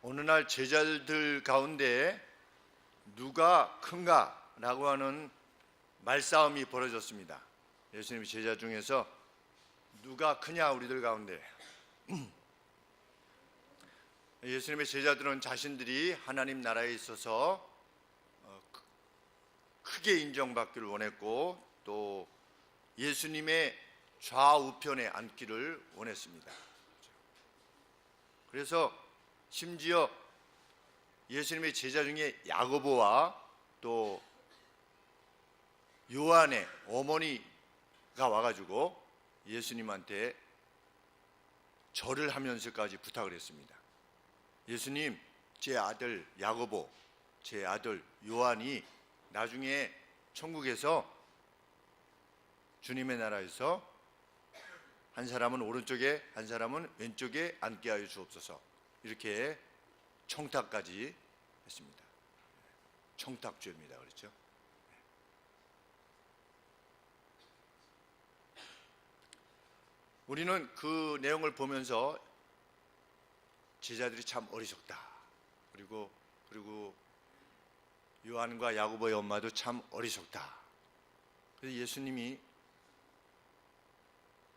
어느 날 제자들 가운데 누가 큰가라고 하는 말싸움이 벌어졌습니다. 예수님의 제자 중에서 누가 크냐 우리들 가운데. 예수님의 제자들은 자신들이 하나님 나라에 있어서 크게 인정받기를 원했고 또 예수님의 좌우편에 앉기를 원했습니다. 그래서 심지어 예수님의 제자 중에 야고보와 또 요한의 어머니가 와가지고 예수님한테 절을 하면서까지 부탁을 했습니다. 예수님, 제 아들 야고보, 제 아들 요한이 나중에 천국에서 주님의 나라에서 한 사람은 오른쪽에 한 사람은 왼쪽에 앉게 하여 주옵소서, 이렇게 청탁까지 했습니다. 청탁죄입니다. 그렇죠? 우리는 그 내용을 보면서 제자들이 참 어리석다. 그리고 요한과 야고보의 엄마도 참 어리석다. 그래서 예수님이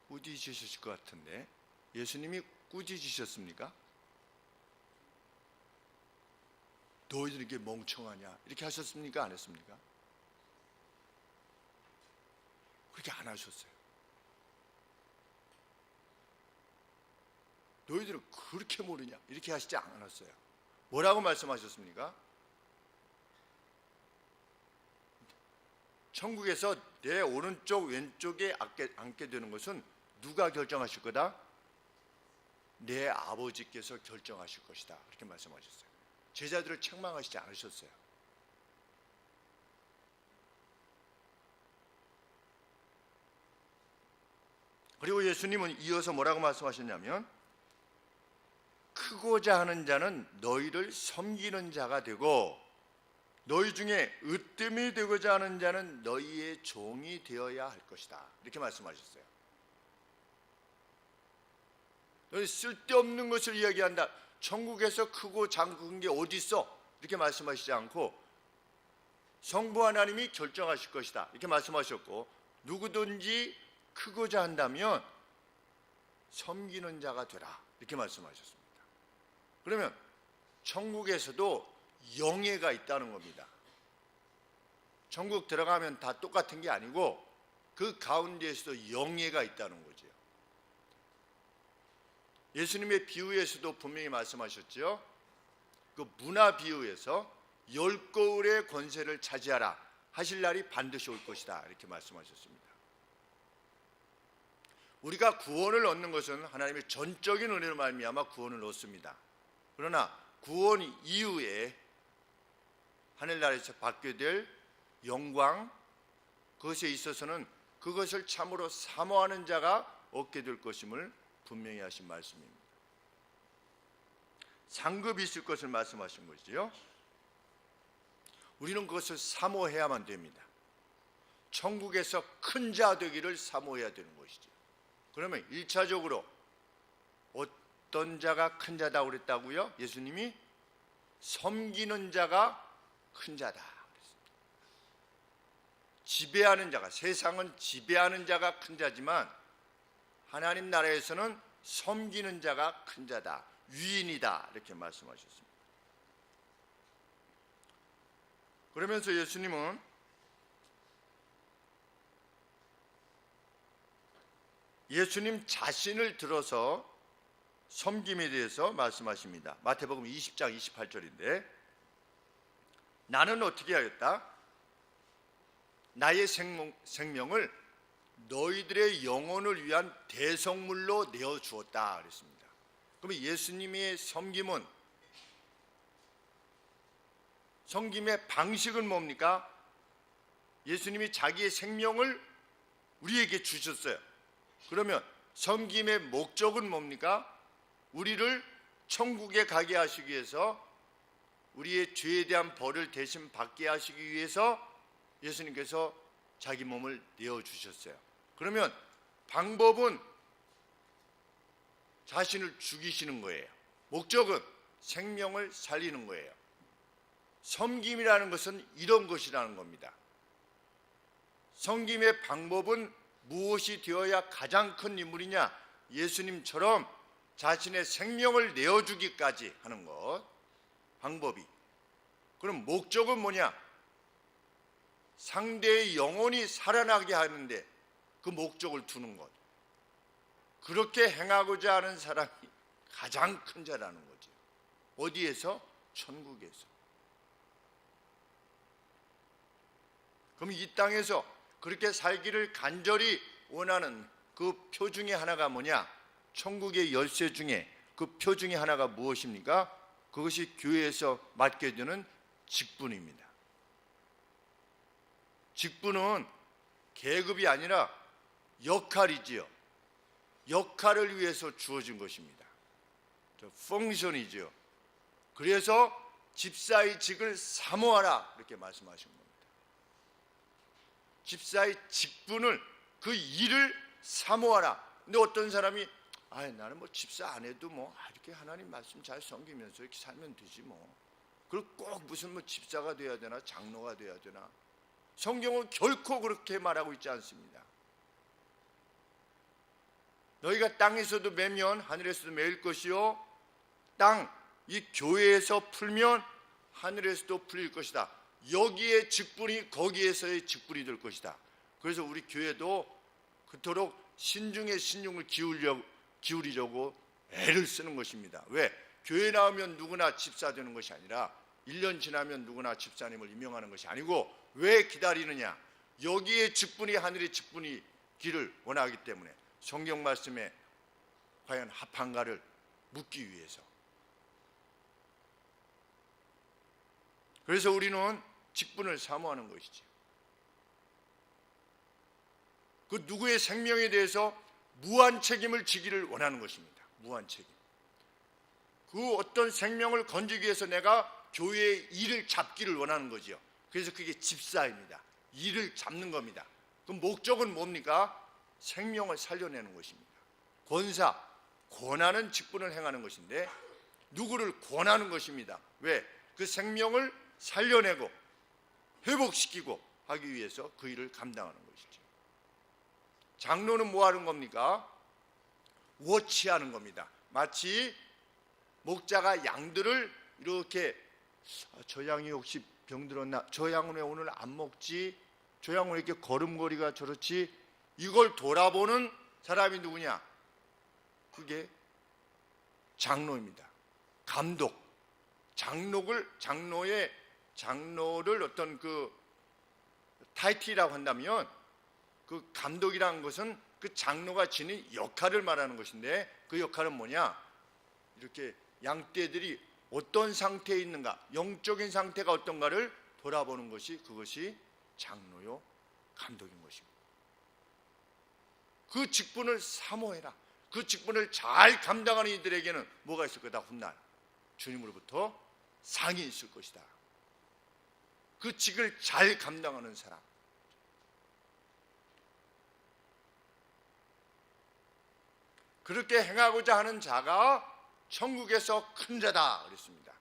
꾸짖으셨을 것 같은데, 예수님이 꾸짖으셨습니까? 너희들 이렇게 멍청하냐 이렇게 하셨습니까? 안 했습니까? 그렇게 안 하셨어요. 너희들은 그렇게 모르냐 이렇게 하시지 않았어요. 뭐라고 말씀하셨습니까? 천국에서 내 오른쪽 왼쪽에 앉게 되는 것은 누가 결정하실 거다? 내 아버지께서 결정하실 것이다, 이렇게 말씀하셨어요. 제자들을 책망하시지 않으셨어요. 그리고 예수님은 이어서 뭐라고 말씀하셨냐면, 크고자 하는 자는 너희를 섬기는 자가 되고 너희 중에 으뜸이 되고자 하는 자는 너희의 종이 되어야 할 것이다, 이렇게 말씀하셨어요. 너희 쓸데없는 것을 이야기한다. 천국에서 크고 작은 게 어디 있어? 이렇게 말씀하시지 않고 성부 하나님이 결정하실 것이다, 이렇게 말씀하셨고, 누구든지 크고자 한다면 섬기는 자가 되라, 이렇게 말씀하셨습니다. 그러면 천국에서도 영예가 있다는 겁니다. 천국 들어가면 다 똑같은 게 아니고 그 가운데에서도 영예가 있다는 거죠. 예수님의 비유에서도 분명히 말씀하셨죠. 그 문화 비유에서 열 거울의 권세를 차지하라 하실 날이 반드시 올 것이다, 이렇게 말씀하셨습니다. 우리가 구원을 얻는 것은 하나님의 전적인 은혜로 말미암아 구원을 얻습니다. 그러나 구원 이후에 하늘나라에서 받게 될 영광, 그것에 있어서는 그것을 참으로 사모하는 자가 얻게 될 것임을 분명히 하신 말씀입니다. 상급이 있을 것을 말씀하신 것이죠. 우리는 그것을 사모해야만 됩니다. 천국에서 큰 자 되기를 사모해야 되는 것이죠. 그러면 1차적으로 어떤 자가 큰 자다 그랬다고요? 예수님이 섬기는 자가 큰 자다 그랬습니다. 지배하는 자가, 세상은 지배하는 자가 큰 자지만 하나님 나라에서는 섬기는 자가 큰 자다, 위인이다, 이렇게 말씀하셨습니다. 그러면서 예수님은 예수님 자신을 들어서 섬김에 대해서 말씀하십니다. 마태복음 20장 28절인데, 나는 어떻게 하였다? 나의 생명을 너희들의 영혼을 위한 대성물로 내어주었다 그랬습니다. 그러면 예수님의 섬김의 방식은 뭡니까? 예수님이 자기의 생명을 우리에게 주셨어요. 그러면 섬김의 목적은 뭡니까? 우리를 천국에 가게 하시기 위해서, 우리의 죄에 대한 벌을 대신 받게 하시기 위해서 예수님께서 자기 몸을 내어주셨어요. 그러면 방법은 자신을 죽이시는 거예요. 목적은 생명을 살리는 거예요. 섬김이라는 것은 이런 것이라는 겁니다. 섬김의 방법은 무엇이 되어야 가장 큰 인물이냐? 예수님처럼 자신의 생명을 내어주기까지 하는 것, 방법이. 그럼 목적은 뭐냐? 상대의 영혼이 살아나게 하는데 그 목적을 두는 것. 그렇게 행하고자 하는 사람이 가장 큰 자라는 거죠. 어디에서? 천국에서. 그럼 이 땅에서 그렇게 살기를 간절히 원하는 그 표 중에 하나가 뭐냐? 천국의 열쇠 중에 그 표 중에 하나가 무엇입니까? 그것이 교회에서 맡게 되는 직분입니다. 직분은 계급이 아니라 역할이지요. 역할을 위해서 주어진 것입니다. 펑션이지요. 그래서 집사의 직을 사모하라 이렇게 말씀하신 겁니다. 집사의 직분을, 그 일을 사모하라. 근데 어떤 사람이 나는 뭐 집사 안 해도 뭐 이렇게 하나님 말씀 잘 섬기면서 이렇게 살면 되지 뭐. 그리고 꼭 무슨 뭐 집사가 돼야 되나 장로가 돼야 되나. 성경은 결코 그렇게 말하고 있지 않습니다. 너희가 땅에서도 매면 하늘에서도 매일 것이요, 이 교회에서 풀면 하늘에서도 풀릴 것이다. 여기에 직분이 거기에서의 직분이 될 것이다. 그래서 우리 교회도 그토록 신중에 신중을 기울이려고 애를 쓰는 것입니다. 왜? 교회 나오면 누구나 집사 되는 것이 아니라 1년 지나면 누구나 집사님을 임명하는 것이 아니고, 왜 기다리느냐? 여기에 직분이 하늘의 직분이기를 원하기 때문에 성경 말씀에 과연 합한가를 묻기 위해서. 그래서 우리는 직분을 사모하는 것이죠. 그 누구의 생명에 대해서 무한 책임을 지기를 원하는 것입니다. 무한 책임. 그 어떤 생명을 건지기 위해서 내가 교회의 일을 잡기를 원하는 거죠. 그래서 그게 집사입니다. 일을 잡는 겁니다. 그 목적은 뭡니까? 생명을 살려내는 것입니다. 권사, 권하는 직분을 행하는 것인데 누구를 권하는 것입니다. 왜? 그 생명을 살려내고 회복시키고 하기 위해서 그 일을 감당하는 것이죠. 장로는 뭐 하는 겁니까? 워치하는 겁니다. 마치 목자가 양들을 이렇게 저 양이 혹시 병들었나? 저 양은 왜 오늘 안 먹지? 저 양은 왜 이렇게 걸음걸이가 저렇지? 이걸 돌아보는 사람이 누구냐? 그게 장로입니다. 감독. 장로를 어떤 그 타이틀이라고 한다면 그 감독이라는 것은 그 장로가 지닌 역할을 말하는 것인데, 그 역할은 뭐냐? 이렇게 양떼들이 어떤 상태에 있는가, 영적인 상태가 어떤가를 돌아보는 것이, 그것이 장로요 감독인 것입니다. 그 직분을 사모해라. 그 직분을 잘 감당하는 이들에게는 뭐가 있을 거다? 훗날 주님으로부터 상이 있을 것이다. 그 직을 잘 감당하는 사람. 그렇게 행하고자 하는 자가 천국에서 큰 자다 그랬습니다.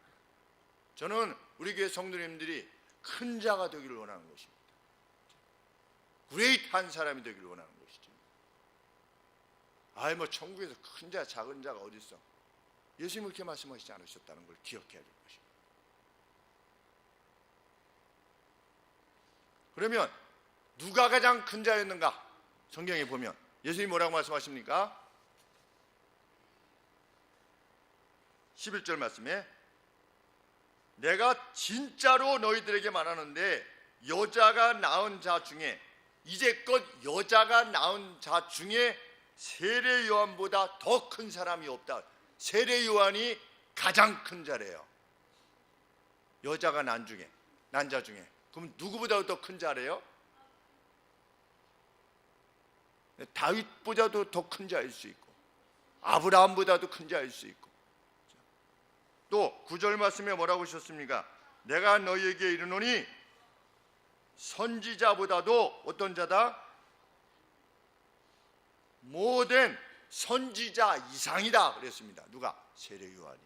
저는 우리 교회 성도님들이 큰 자가 되기를 원하는 것입니다. 그레이트한 사람이 되기를 원하는 것이죠. 뭐 천국에서 큰 자, 작은 자가 어디 있어? 예수님이 그렇게 말씀하시지 않으셨다는 걸 기억해야 될 것입니다. 그러면 누가 가장 큰 자였는가? 성경에 보면 예수님이 뭐라고 말씀하십니까? 11절 말씀에 내가 진짜로 너희들에게 말하는데 여자가 낳은 자 중에, 이제껏 여자가 낳은 자 중에 세례 요한보다 더 큰 사람이 없다. 세례 요한이 가장 큰 자래요. 여자가 난 자 중에. 그럼 누구보다 더 큰 자래요? 다윗보다도 더 큰 자일 수 있고, 아브라함보다도 큰 자일 수 있고. 또 9절 말씀에 뭐라고 하셨습니까? 내가 너희에게 이르노니 선지자보다도 어떤 자다? 모든 선지자 이상이다 그랬습니다. 누가? 세례 요한이.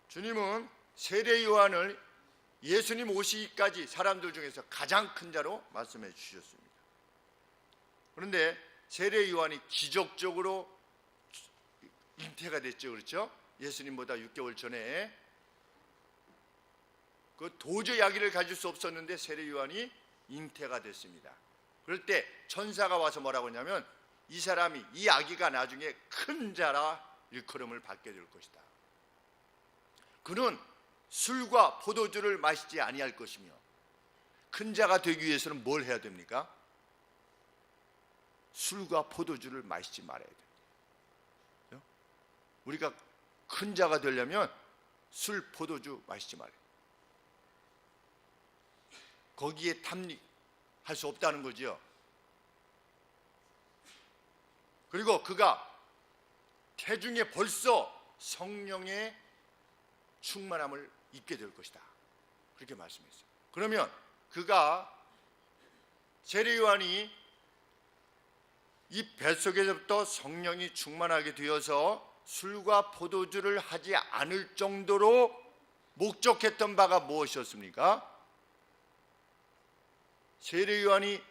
주님은 세례 요한을 예수님 오시기까지 사람들 중에서 가장 큰 자로 말씀해 주셨습니다. 그런데 세례 요한이 기적적으로 잉태가 됐죠. 그렇죠? 예수님보다 6개월 전에 그 도저히 아기를 가질 수 없었는데 세례 요한이 잉태가 됐습니다. 그럴 때 천사가 와서 뭐라고 하냐면 이 사람이, 이 아기가 나중에 큰 자라 일컬음을 받게 될 것이다. 그는 술과 포도주를 마시지 아니할 것이며, 큰 자가 되기 위해서는 뭘 해야 됩니까? 술과 포도주를 마시지 말아야 돼요. 우리가 큰 자가 되려면 술, 포도주 마시지 말아요. 거기에 탐닉할 수 없다는 거죠. 그리고 그가 태중에 벌써 성령의 충만함을 입게 될 것이다. 그렇게 말씀했어요. 그러면 그가, 세례 요한이 이 뱃속에서부터 성령이 충만하게 되어서 술과 포도주를 하지 않을 정도로 목적했던 바가 무엇이었습니까? 세례 요한이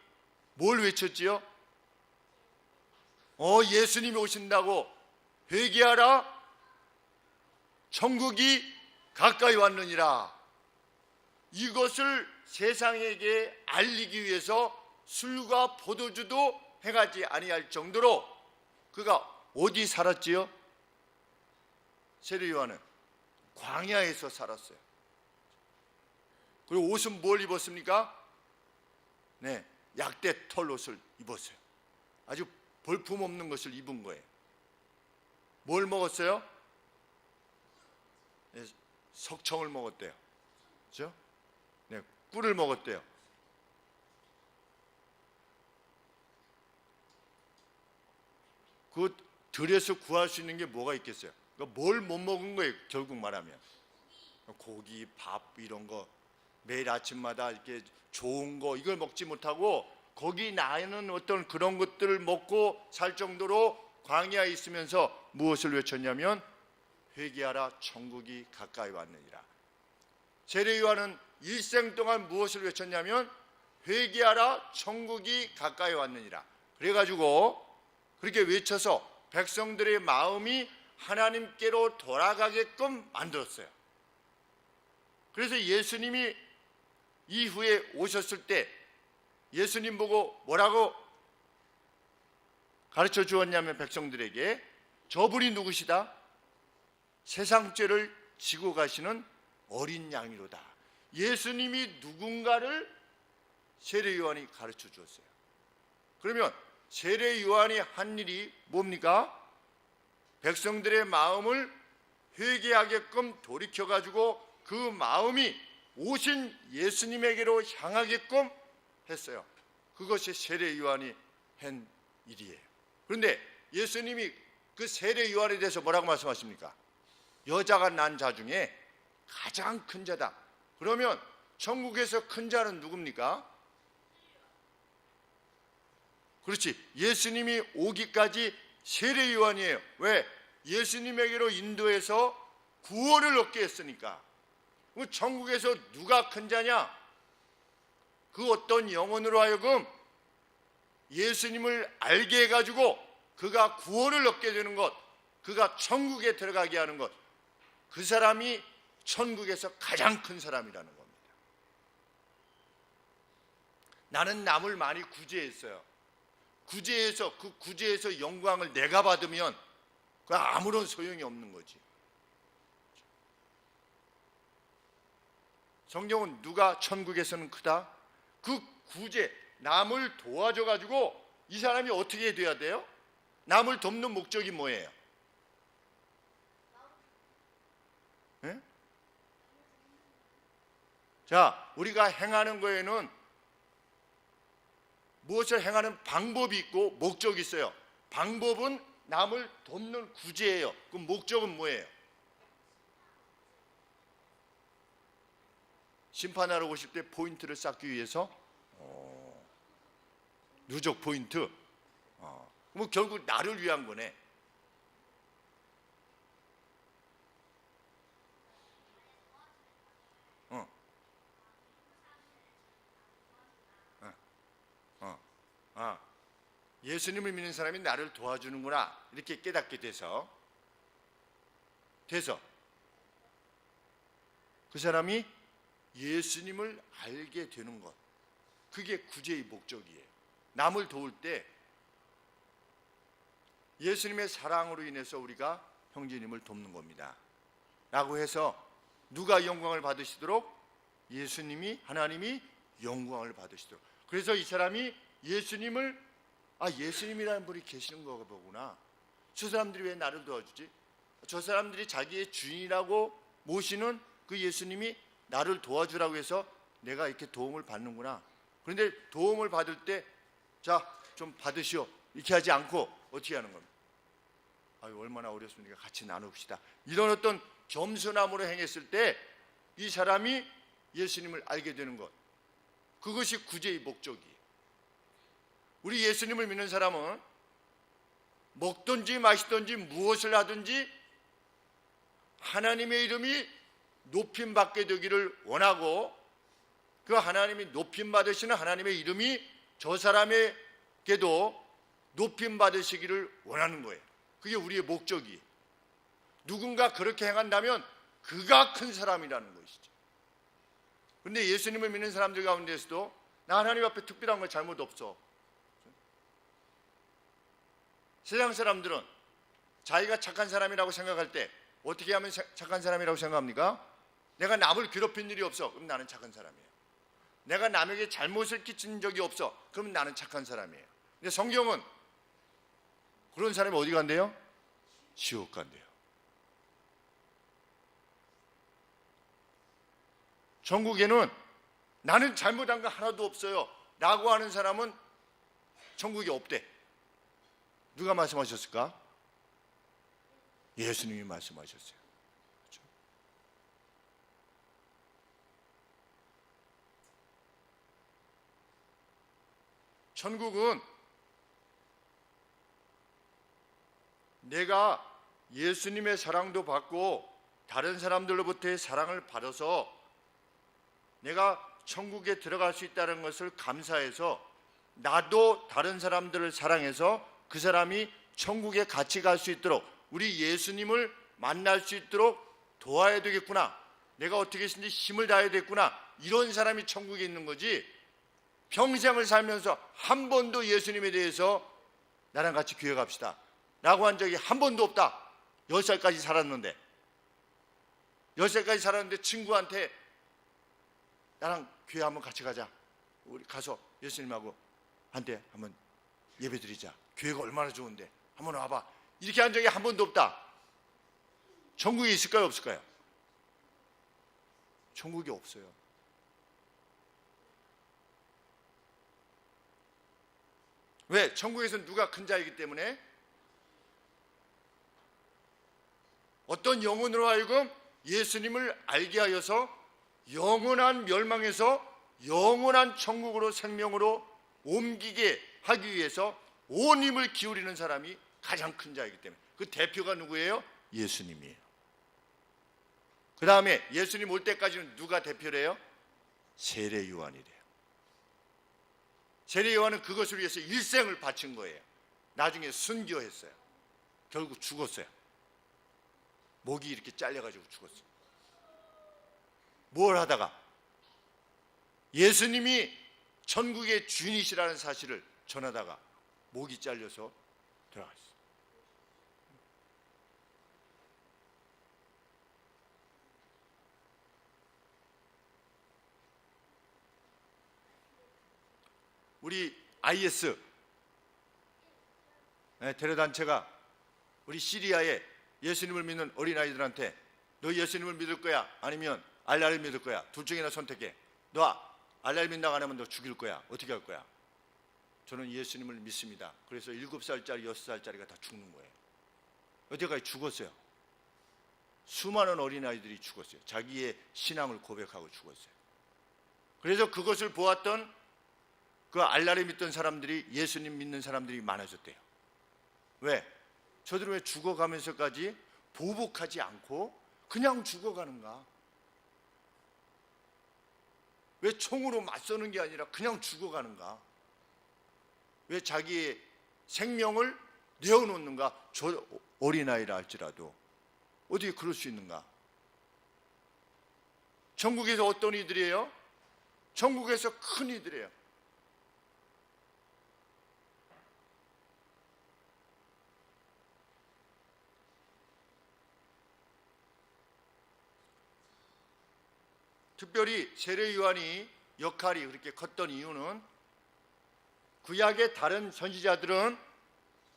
뭘 외쳤지요? 예수님이 오신다고 회개하라, 천국이 가까이 왔느니라. 이것을 세상에게 알리기 위해서 술과 포도주도 행하지 아니할 정도로 그가 어디 살았지요? 세례 요한은 광야에서 살았어요. 그리고 옷은 뭘 입었습니까? 네, 약대 털 옷을 입었어요. 아주 볼품없는 것을 입은 거예요. 뭘 먹었어요? 네, 석청을 먹었대요. 그렇죠? 네, 꿀을 먹었대요. 그 들에서 구할 수 있는 게 뭐가 있겠어요? 뭘 못 먹은 거예요, 결국 말하면. 고기, 밥 이런 거 매일 아침마다 이렇게 좋은 거 이걸 먹지 못하고 거기 나는 어떤 그런 것들을 먹고 살 정도로 광야에 있으면서 무엇을 외쳤냐면 회개하라, 천국이 가까이 왔느니라. 세례 요한은 일생 동안 무엇을 외쳤냐면 회개하라, 천국이 가까이 왔느니라. 그래가지고 그렇게 외쳐서 백성들의 마음이 하나님께로 돌아가게끔 만들었어요. 그래서 예수님이 이후에 오셨을 때 예수님 보고 뭐라고 가르쳐 주었냐면 백성들에게 저분이 누구시다? 세상 죄를 지고 가시는 어린 양이로다. 예수님이 누군가를 세례 요한이 가르쳐 주었어요. 그러면 세례 요한이 한 일이 뭡니까? 백성들의 마음을 회개하게끔 돌이켜가지고 그 마음이 오신 예수님에게로 향하게끔 했어요. 그것이 세례 요한이 한 일이에요. 그런데 예수님이 그 세례 요한에 대해서 뭐라고 말씀하십니까? 여자가 난 자 중에 가장 큰 자다. 그러면 천국에서 큰 자는 누굽니까? 그렇지, 예수님이 오기까지 세례 요한이에요. 왜? 예수님에게로 인도해서 구원을 얻게 했으니까. 그 천국에서 누가 큰 자냐? 그 어떤 영혼으로 하여금 예수님을 알게 해가지고 그가 구원을 얻게 되는 것, 그가 천국에 들어가게 하는 것, 그 사람이 천국에서 가장 큰 사람이라는 겁니다. 나는 남을 많이 구제했어요. 구제해서 그 구제에서 영광을 내가 받으면 그 아무런 소용이 없는 거지. 성경은 누가 천국에서는 크다? 그 구제, 남을 도와줘 가지고 이 사람이 어떻게 돼야 돼요? 남을 돕는 목적이 뭐예요? 네? 자, 우리가 행하는 거에는 무엇을 행하는 방법이 있고 목적이 있어요. 방법은 남을 돕는 구제예요. 그 목적은 뭐예요? 심판하러 오실 때 포인트를 쌓기 위해서 누적 포인트. 그럼 결국 나를 위한 거네. 예수님을 믿는 사람이 나를 도와주는구나 이렇게 깨닫게 돼서 그 사람이 예수님을 알게 되는 것, 그게 구제의 목적이에요. 남을 도울 때 예수님의 사랑으로 인해서 우리가 형제님을 돕는 겁니다 라고 해서 누가 영광을 받으시도록? 예수님이, 하나님이 영광을 받으시도록. 그래서 이 사람이 예수님을, 예수님이라는 분이 계시는 거구나, 저 사람들이 왜 나를 도와주지? 저 사람들이 자기의 주인이라고 모시는 그 예수님이 나를 도와주라고 해서 내가 이렇게 도움을 받는구나. 그런데 도움을 받을 때 자, 좀 받으시오 이렇게 하지 않고 어떻게 하는 겁니까? 얼마나 어렵습니까? 같이 나눕시다. 이런 어떤 겸손함으로 행했을 때 이 사람이 예수님을 알게 되는 것, 그것이 구제의 목적이에요. 우리 예수님을 믿는 사람은 먹든지 마시든지 무엇을 하든지 하나님의 이름이 높임받게 되기를 원하고, 그 하나님이 높임받으시는 하나님의 이름이 저 사람에게도 높임받으시기를 원하는 거예요. 그게 우리의 목적이에요. 누군가 그렇게 행한다면 그가 큰 사람이라는 것이죠. 그런데 예수님을 믿는 사람들 가운데서도 나 하나님 앞에 특별한 거 잘못 없어. 세상 사람들은 자기가 착한 사람이라고 생각할 때 어떻게 하면 착한 사람이라고 생각합니까? 내가 남을 괴롭힌 일이 없어. 그럼 나는 착한 사람이에요. 내가 남에게 잘못을 끼친 적이 없어. 그럼 나는 착한 사람이에요. 근데 성경은 그런 사람이 어디 간대요? 지옥 간대요. 천국에는 나는 잘못한 거 하나도 없어요 라고 하는 사람은 천국에 없대. 누가 말씀하셨을까? 예수님이 말씀하셨어요. 그렇죠? 천국은 내가 예수님의 사랑도 받고 다른 사람들로부터의 사랑을 받아서 내가 천국에 들어갈 수 있다는 것을 감사해서 나도 다른 사람들을 사랑해서 그 사람이 천국에 같이 갈 수 있도록, 우리 예수님을 만날 수 있도록 도와야 되겠구나, 내가 어떻게 해서든지 힘을 다해야 되겠구나, 이런 사람이 천국에 있는 거지, 평생을 살면서 한 번도 예수님에 대해서 나랑 같이 교회 갑시다 라고 한 적이 한 번도 없다. 10살까지 살았는데 10살까지 살았는데 친구한테 나랑 교회 한번 같이 가자, 우리 가서 예수님하고 한때 한번 예배 드리자, 교회가 얼마나 좋은데 한번 와봐, 이렇게 한 적이 한 번도 없다. 천국에 있을까요 없을까요? 천국에 없어요. 왜? 천국에서는 누가 큰 자이기 때문에 어떤 영혼으로 하여금 예수님을 알게 하여서 영원한 멸망에서 영원한 천국으로 생명으로 옮기게 하기 위해서 온 힘을 기울이는 사람이 가장 큰 자이기 때문에 그 대표가 누구예요? 예수님이에요. 그 다음에 예수님 올 때까지는 누가 대표래요? 세례 요한이래요. 세례 요한은 그것을 위해서 일생을 바친 거예요. 나중에 순교했어요. 결국 죽었어요. 목이 이렇게 잘려가지고 죽었어요. 뭘 하다가? 예수님이 천국의 주인이시라는 사실을 전하다가 목이 잘려서 들어갔어요. 우리 IS 테러단체가 우리 시리아에 예수님을 믿는 어린아이들한테 너 예수님을 믿을 거야? 아니면 알라를 믿을 거야? 둘 중에나 선택해. 너 알라를 믿는다고 안 하면 너 죽일 거야. 어떻게 할 거야? 저는 예수님을 믿습니다. 그래서 7살짜리 6살짜리가 다 죽는 거예요. 어디까지 죽었어요. 수많은 어린아이들이 죽었어요. 자기의 신앙을 고백하고 죽었어요. 그래서 그것을 보았던 그 알라를 믿던 사람들이 예수님 믿는 사람들이 많아졌대요. 왜? 저들은 왜 죽어가면서까지 보복하지 않고 그냥 죽어가는가? 왜 총으로 맞서는 게 아니라 그냥 죽어가는가? 왜 자기의 생명을 내어놓는가? 저 어린아이라 할지라도 어떻게 그럴 수 있는가? 천국에서 어떤 이들이에요? 천국에서 큰 이들이에요. 특별히 세례 요한이 역할이 그렇게 컸던 이유는 구약의 다른 선지자들은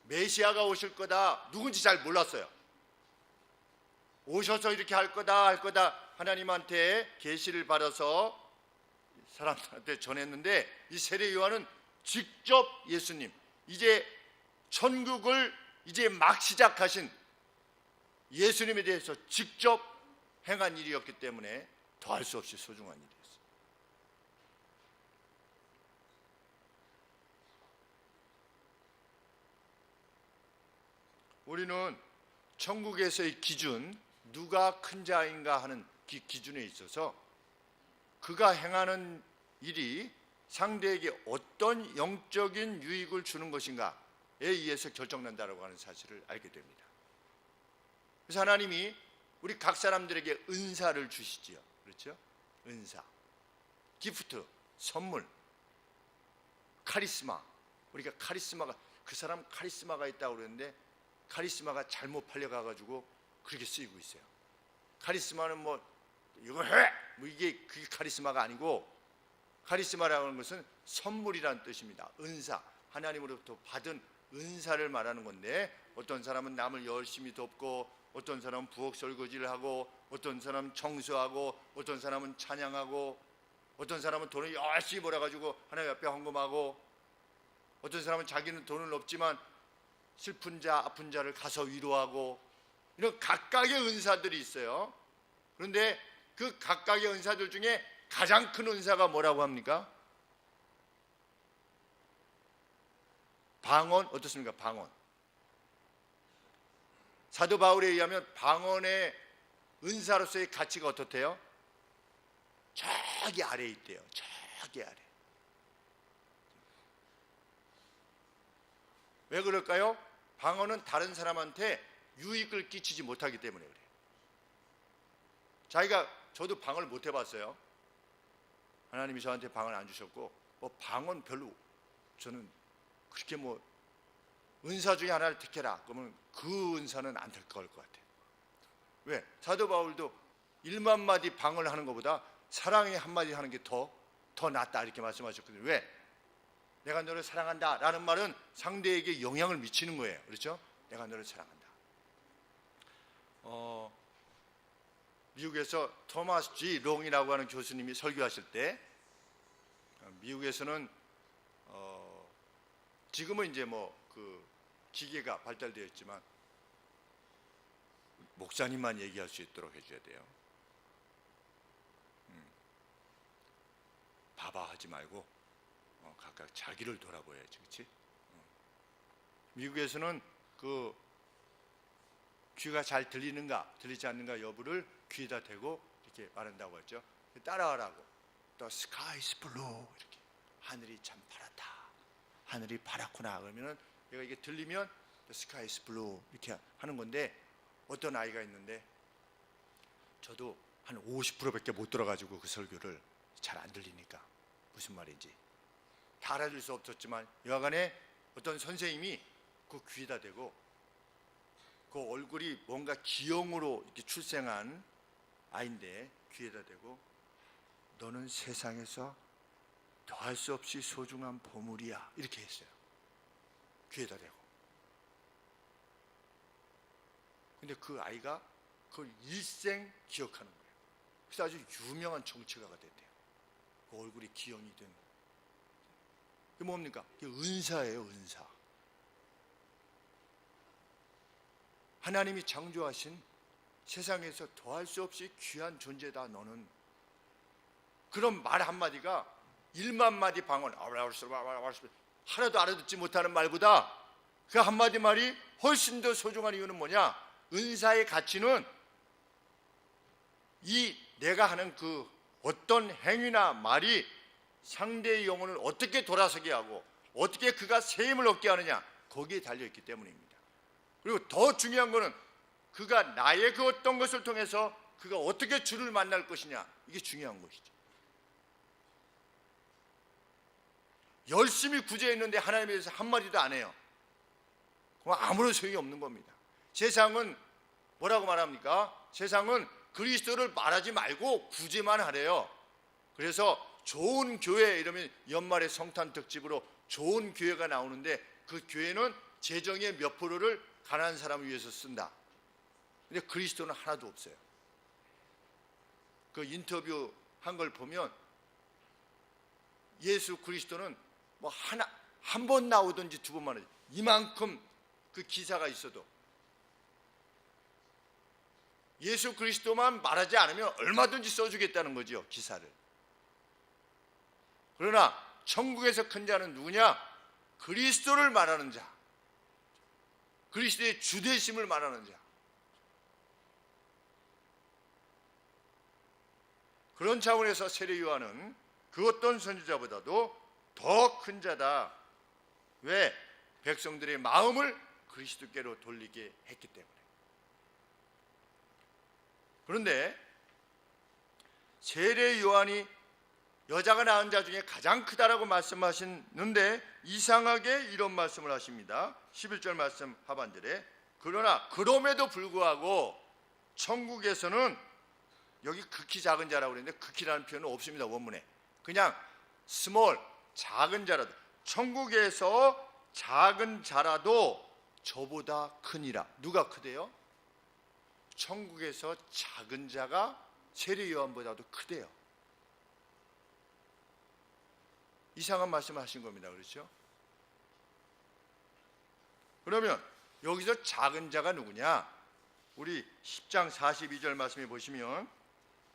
메시아가 오실 거다 누군지 잘 몰랐어요. 오셔서 이렇게 할 거다 하나님한테 계시를 받아서 사람들한테 전했는데, 이 세례 요한은 직접 예수님, 이제 천국을 이제 막 시작하신 예수님에 대해서 직접 행한 일이었기 때문에 더할 수 없이 소중한 일이었어요. 우리는 천국에서의 기준, 누가 큰 자인가 하는 기준에 있어서 그가 행하는 일이 상대에게 어떤 영적인 유익을 주는 것인가에 의해서 결정난다고 하는 사실을 알게 됩니다. 그래서 하나님이 우리 각 사람들에게 은사를 주시지요. 그렇죠? 은사, 기프트, 선물, 카리스마. 우리가 카리스마가, 그 사람 카리스마가 있다고 그랬는데 카리스마가 잘못 팔려가가지고 그렇게 쓰이고 있어요. 카리스마는 뭐 이거 해! 뭐 이게 그게 카리스마가 아니고, 카리스마라고 하는 것은 선물이라는 뜻입니다. 은사, 하나님으로부터 받은 은사를 말하는 건데, 어떤 사람은 남을 열심히 돕고, 어떤 사람은 부엌 설거지를 하고, 어떤 사람은 청소하고, 어떤 사람은 찬양하고, 어떤 사람은 돈을 열심히 벌어가지고 하나님 앞에 헌금하고, 어떤 사람은 자기는 돈은 없지만 슬픈 자, 아픈 자를 가서 위로하고, 이런 각각의 은사들이 있어요. 그런데 그 각각의 은사들 중에 가장 큰 은사가 뭐라고 합니까? 방언. 어떻습니까? 방언. 사도 바울에 의하면 방언의 은사로서의 가치가 어떻대요? 저기 아래에 있대요. 저기 아래. 왜 그럴까요? 방언은 다른 사람한테 유익을 끼치지 못하기 때문에 그래요. 저도 방언을 못 해봤어요. 하나님이 저한테 방언 안 주셨고, 방언 별로, 저는 그렇게 은사 중에 하나를 택해라 그러면 그 은사는 안 될 것 같아요. 왜? 사도 바울도 1만 마디 방언을 하는 것보다 사랑의 한마디 하는 게 더 낫다 이렇게 말씀하셨거든요. 왜? 내가 너를 사랑한다 라는 말은 상대에게 영향을 미치는 거예요. 그렇죠? 내가 너를 사랑한다. 미국에서 토마스 G. 롱이라고 하는 교수님이 설교하실 때, 미국에서는 지금은 이제 그 기계가 발달되어 있지만 목사님만 얘기할 수 있도록 해줘야 돼요. 바바 하지 말고 각각 자기를 돌아보야지, 그렇지? 미국에서는 그 귀가 잘 들리는가 들리지 않는가 여부를 귀에다 대고 이렇게 말한다고 했죠. 따라하라고. The sky is blue. 이렇게 하늘이 참 파랗다. 하늘이 파랗구나. 그러면은 얘가 이게 들리면 The sky is blue 이렇게 하는 건데, 어떤 아이가 있는데 저도 한 50%밖에 못 들어가지고 그 설교를 잘 안 들리니까 무슨 말인지 다 알아들 수 없었지만, 여하간에 어떤 선생님이 그 귀에다 대고, 그 얼굴이 뭔가 기형으로 이렇게 출생한 아이인데 귀에다 대고, 너는 세상에서 더할 수 없이 소중한 보물이야 이렇게 했어요. 귀에다 대고. 근데 그 아이가 그걸 일생 기억하는 거예요. 그래서 아주 유명한 정치가가 됐대요. 그 얼굴이 기형이 된. 그게 뭡니까? 그게 은사예요, 은사. 하나님이 창조하신 세상에서 더할 수 없이 귀한 존재다 너는. 그런 말 한마디가 1만 마디 방언, 하나도 알아듣지 못하는 말보다 그 한마디 말이 훨씬 더 소중한 이유는 뭐냐? 은사의 가치는 이 내가 하는 그 어떤 행위나 말이 상대의 영혼을 어떻게 돌아서게 하고 어떻게 그가 새 힘을 얻게 하느냐, 거기에 달려있기 때문입니다. 그리고 더 중요한 것은 그가 나의 그 어떤 것을 통해서 그가 어떻게 주를 만날 것이냐, 이게 중요한 것이죠. 열심히 구제했는데 하나님에 대해서 한마디도 안 해요. 그럼 아무런 소용이 없는 겁니다. 세상은 뭐라고 말합니까? 세상은 그리스도를 말하지 말고 구제만 하래요. 그래서 좋은 교회 이러면 연말에 성탄 특집으로 좋은 교회가 나오는데 그 교회는 재정의 몇 프로를 가난한 사람을 위해서 쓴다. 근데 그리스도는 하나도 없어요. 그 인터뷰 한 걸 보면 예수 그리스도는 뭐 한 번 나오든지 두 번만 하지, 이만큼 그 기사가 있어도 예수 그리스도만 말하지 않으면 얼마든지 써주겠다는 거죠, 기사를. 그러나 천국에서 큰 자는 누구냐? 그리스도를 말하는 자, 그리스도의 주되심을 말하는 자. 그런 차원에서 세례 요한은 그 어떤 선지자보다도 더 큰 자다. 왜? 백성들의 마음을 그리스도께로 돌리게 했기 때문에. 그런데 세례 요한이 여자가 낳은 자 중에 가장 크다라고 말씀하시는데 이상하게 이런 말씀을 하십니다. 11절 말씀 하반절에 그러나 그럼에도 불구하고 천국에서는, 여기 극히 작은 자라고 그랬는데 극히라는 표현은 없습니다, 원문에. 그냥 스몰, 작은 자라도, 천국에서 작은 자라도 저보다 크니라. 누가 크대요? 천국에서 작은 자가 세례 요한보다도 크대요. 이상한 말씀을 하신 겁니다. 그렇죠? 그러면 여기서 작은 자가 누구냐? 우리 10장 42절 말씀에 보시면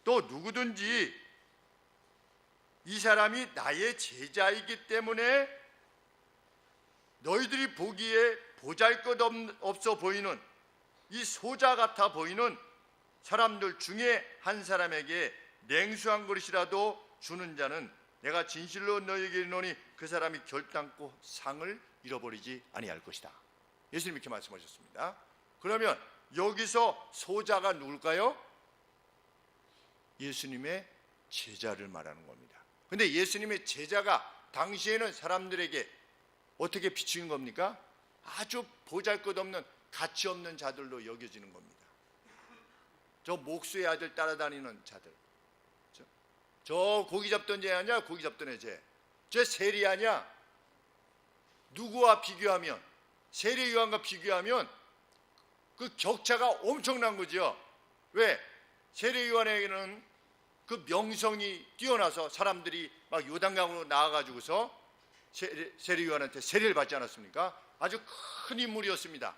또 누구든지 이 사람이 나의 제자이기 때문에 너희들이 보기에 보잘것없어 보이는 이 소자 같아 보이는 사람들 중에 한 사람에게 냉수 한 그릇이라도 주는 자는 내가 진실로 너희에게 이르노니 그 사람이 결단코 상을 잃어버리지 아니할 것이다. 예수님 이렇게 말씀하셨습니다. 그러면 여기서 소자가 누굴까요? 예수님의 제자를 말하는 겁니다. 근데 예수님의 제자가 당시에는 사람들에게 어떻게 비추인 겁니까? 아주 보잘것없는 가치 없는 자들로 여겨지는 겁니다. 저 목수의 아들 따라다니는 자들, 저 고기 잡던 애 아니야? 고기 잡던 애 쟤 세리 아니야? 누구와 비교하면, 세례 요한과 비교하면 그 격차가 엄청난 거죠. 왜? 세례 요한에게는 그 명성이 뛰어나서 사람들이 막 요단강으로 나와가지고서 세례 요한한테 세례를 받지 않았습니까? 아주 큰 인물이었습니다,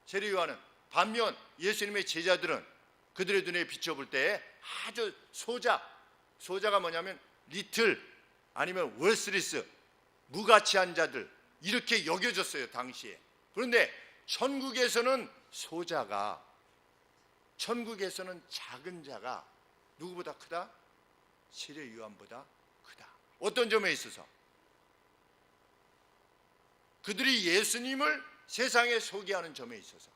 세례 요한은. 반면 예수님의 제자들은 그들의 눈에 비춰볼 때 아주 소자가 뭐냐면 리틀 아니면 월스리스, 무가치한 자들, 이렇게 여겨졌어요 당시에. 그런데 천국에서는 소자가, 천국에서는 작은 자가 누구보다 크다? 세례 요한보다 크다. 어떤 점에 있어서? 그들이 예수님을 세상에 소개하는 점에 있어서.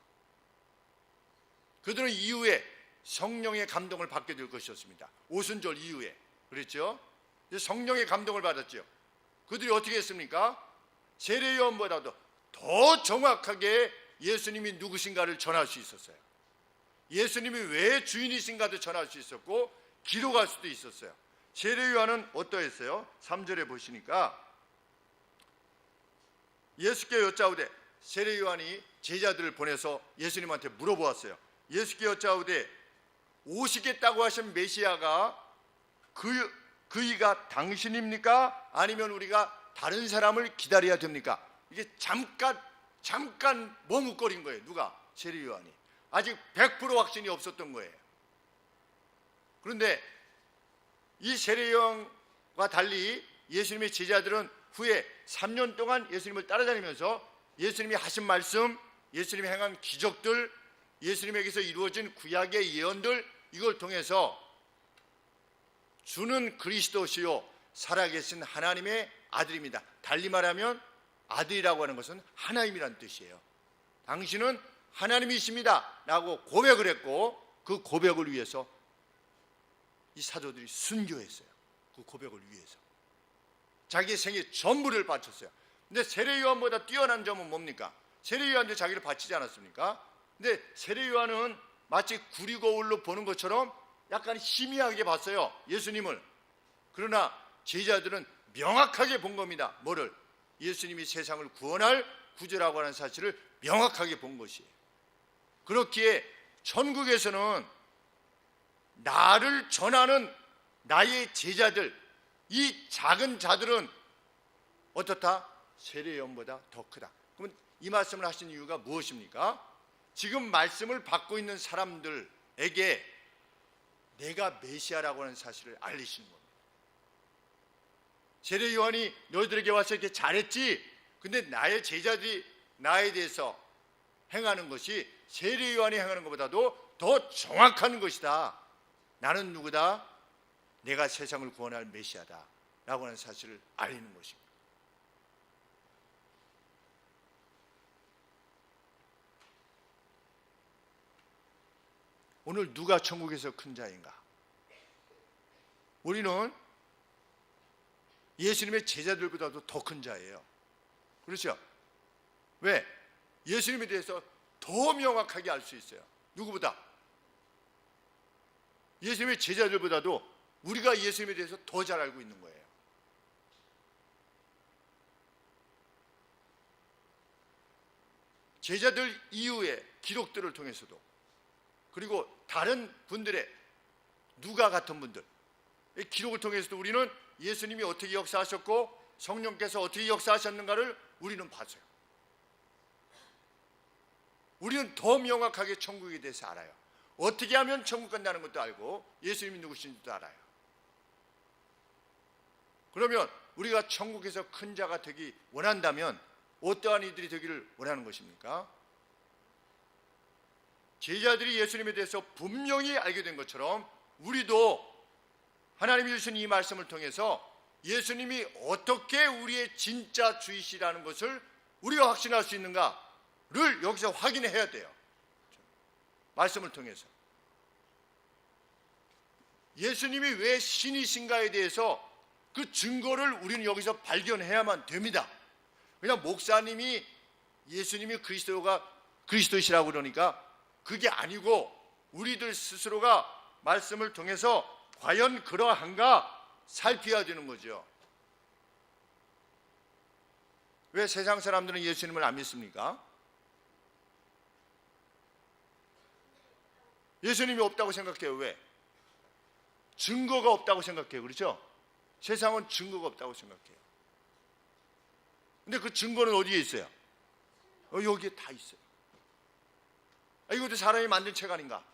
그들은 이후에 성령의 감동을 받게 될 것이었습니다. 오순절 이후에. 그랬죠? 성령의 감동을 받았죠. 그들이 어떻게 했습니까? 세례 요한보다도 더 정확하게 예수님이 누구신가를 전할 수 있었어요. 예수님이 왜 주인이신가도 전할 수 있었고 기록할 수도 있었어요. 세례 요한은 어떠했어요? 3절에 보시니까 예수께 여짜오되, 세례 요한이 제자들을 보내서 예수님한테 물어보았어요. 예수께 여짜오되 오시겠다고 하신 메시아가 그이가 당신입니까? 아니면 우리가 다른 사람을 기다려야 됩니까? 이게 잠깐 머뭇거린 거예요. 누가? 세례 요한이. 아직 100% 확신이 없었던 거예요. 그런데 이 세례 요한과 달리 예수님의 제자들은 후에 3년 동안 예수님을 따라다니면서 예수님이 하신 말씀, 예수님이 행한 기적들, 예수님에게서 이루어진 구약의 예언들, 이걸 통해서 주는 그리스도시요 살아계신 하나님의 아들입니다. 달리 말하면 아들이라고 하는 것은 하나님이란 뜻이에요. 당신은 하나님이십니다 라고 고백을 했고, 그 고백을 위해서 이 사도들이 순교했어요. 그 고백을 위해서 자기의 생애 전부를 바쳤어요. 근데 세례 요한보다 뛰어난 점은 뭡니까? 세례 요한도 자기를 바치지 않았습니까? 근데 세례 요한은 마치 구리 거울로 보는 것처럼 약간 희미하게 봤어요, 예수님을. 그러나 제자들은 명확하게 본 겁니다. 뭐를? 예수님이 세상을 구원할 구주라고 하는 사실을 명확하게 본 것이에요. 그렇기에 천국에서는 나를 전하는 나의 제자들, 이 작은 자들은 어떻다? 세례 요한보다 더 크다. 그러면 이 말씀을 하신 이유가 무엇입니까? 지금 말씀을 받고 있는 사람들에게 내가 메시아라고 하는 사실을 알리시는 겁니다. 세례 요한이 너희들에게 와서 이렇게 잘했지, 근데 나의 제자들이 나에 대해서 행하는 것이 세례 요한이 행하는 것보다도 더 정확한 것이다. 나는 누구다? 내가 세상을 구원할 메시아다 라고 하는 사실을 알리는 것입니다. 오늘 누가 천국에서 큰 자인가? 우리는 예수님의 제자들보다도 더 큰 자예요. 그렇죠? 왜? 예수님에 대해서 더 명확하게 알 수 있어요. 누구보다? 예수님의 제자들보다도 우리가 예수님에 대해서 더 잘 알고 있는 거예요. 제자들 이후의 기록들을 통해서도, 그리고 다른 분들의 누가 같은 분들의 기록을 통해서도 우리는 예수님이 어떻게 역사하셨고 성령께서 어떻게 역사하셨는가를 우리는 봤어요. 우리는 더 명확하게 천국에 대해서 알아요. 어떻게 하면 천국 간다는 것도 알고 예수님이 누구신지도 알아요. 그러면 우리가 천국에서 큰 자가 되기 원한다면 어떠한 이들이 되기를 원하는 것입니까? 제자들이 예수님에 대해서 분명히 알게 된 것처럼 우리도 하나님이 주신 이 말씀을 통해서 예수님이 어떻게 우리의 진짜 주이시라는 것을 우리가 확신할 수 있는가를 여기서 확인해야 돼요. 말씀을 통해서 예수님이 왜 신이신가에 대해서 그 증거를 우리는 여기서 발견해야만 됩니다. 그냥 목사님이 예수님이 그리스도이시라고 그러니까 그게 아니고 우리들 스스로가 말씀을 통해서 과연 그러한가 살펴야 되는 거죠. 왜 세상 사람들은 예수님을 안 믿습니까? 예수님이 없다고 생각해요. 왜? 증거가 없다고 생각해요. 그렇죠? 세상은 증거가 없다고 생각해요. 근데 그 증거는 어디에 있어요? 여기에 다 있어요. 이것도 사람이 만든 책 아닌가?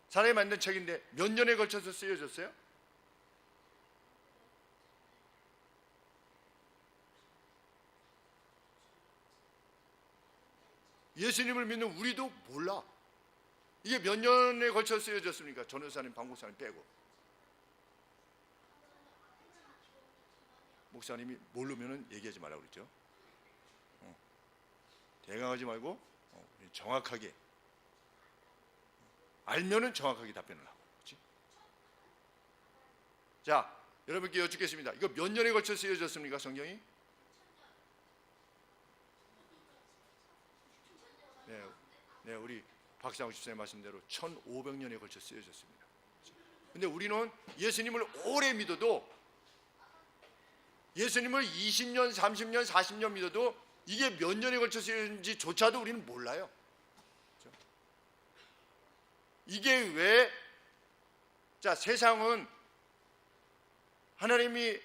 사람이 만든 책인데 몇 년에 걸쳐서 쓰여졌어요? 예수님을 믿는 우리도 몰라. 이게 몇 년에 걸쳐 쓰여졌습니까? 전도사님, 방목사님 빼고. 목사님이 모르면 얘기하지 말라고 그랬죠. 대강하지 말고 정확하게 알면은 정확하게 답변을 하고. 그렇지? 자, 여러분께 여쭙겠습니다. 이거 몇 년에 걸쳐 쓰여졌습니까? 성경이? 네, 우리 박상욱 집사님 말씀대로 1500년에 걸쳐 쓰여졌습니다. 근데 우리는 예수님을 오래 믿어도, 예수님을 20년, 30년, 40년 믿어도 이게 몇 년에 걸쳐 쓰여졌는지조차도 우리는 몰라요. 그렇죠? 이게 왜? 자, 세상은 하나님이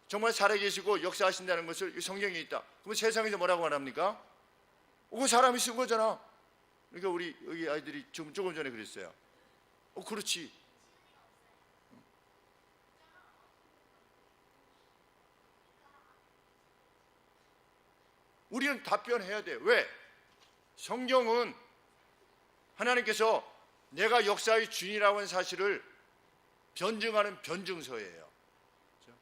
정말 살아계시고 역사하신다는 것을 성경에 있다. 그럼 세상에서 뭐라고 말합니까? 그거 사람이 쓴 거잖아. 그러니까 우리 여기 아이들이 조금 전에 그랬어요. 그렇지. 우리는 답변해야 돼. 왜? 성경은 하나님께서 내가 역사의 주인이라고 하는 사실을 변증하는 변증서예요. 그렇죠?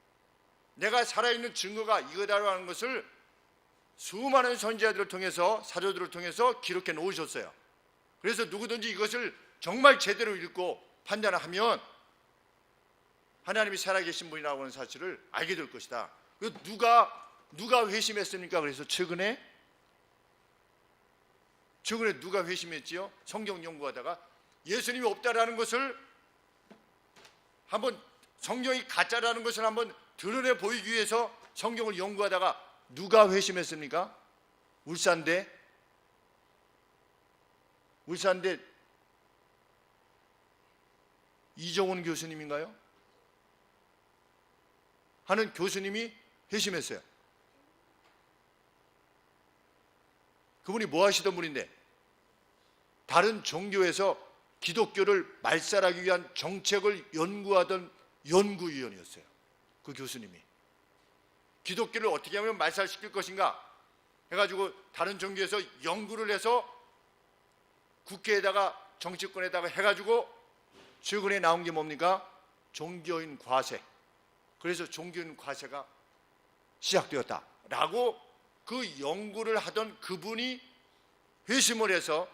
내가 살아있는 증거가 이거다라고 하는 것을 수많은 선지자들을 통해서, 사도들을 통해서 기록해 놓으셨어요. 그래서 누구든지 이것을 정말 제대로 읽고 판단하면 하나님이 살아계신 분이라고 하는 사실을 알게 될 것이다. 누가 회심했습니까? 그래서 최근에 누가 회심했지요? 성경 연구하다가 예수님이 없다라는 것을 한번, 성경이 가짜라는 것을 한번 드러내 보이기 위해서 성경을 연구하다가 누가 회심했습니까? 울산대 이정훈 교수님인가요? 하는 교수님이 회심했어요. 그분이 뭐 하시던 분인데 다른 종교에서 기독교를 말살하기 위한 정책을 연구하던 연구위원이었어요. 그 교수님이 기독교를 어떻게 하면 말살시킬 것인가 해가지고 다른 종교에서 연구를 해서 국회에다가 정치권에다가 해가지고 최근에 나온 게 뭡니까? 종교인 과세. 그래서 종교인 과세가 시작되었다라고 그 연구를 하던 그분이 회심을 해서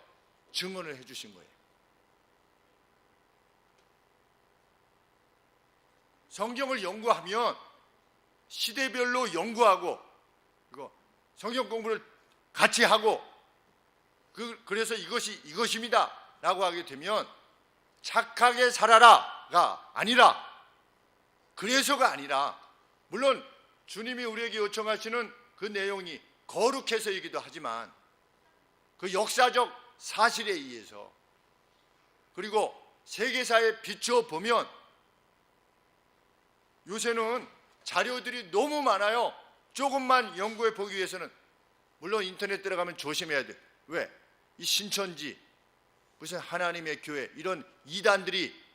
증언을 해주신 거예요. 성경을 연구하면 시대별로 연구하고 성경 공부를 같이 하고 그래서 이것입니다 라고 하게 되면 착하게 살아라가 아니라, 그래서가 아니라, 물론 주님이 우리에게 요청하시는 그 내용이 거룩해서이기도 하지만 그 역사적 사실에 의해서, 그리고 세계사에 비춰보면 요새는 자료들이 너무 많아요. 조금만 연구해 보기 위해서는, 물론 인터넷 들어가면 조심해야 돼. 왜? 이 신천지, 무슨 하나님의 교회, 이런 이단들이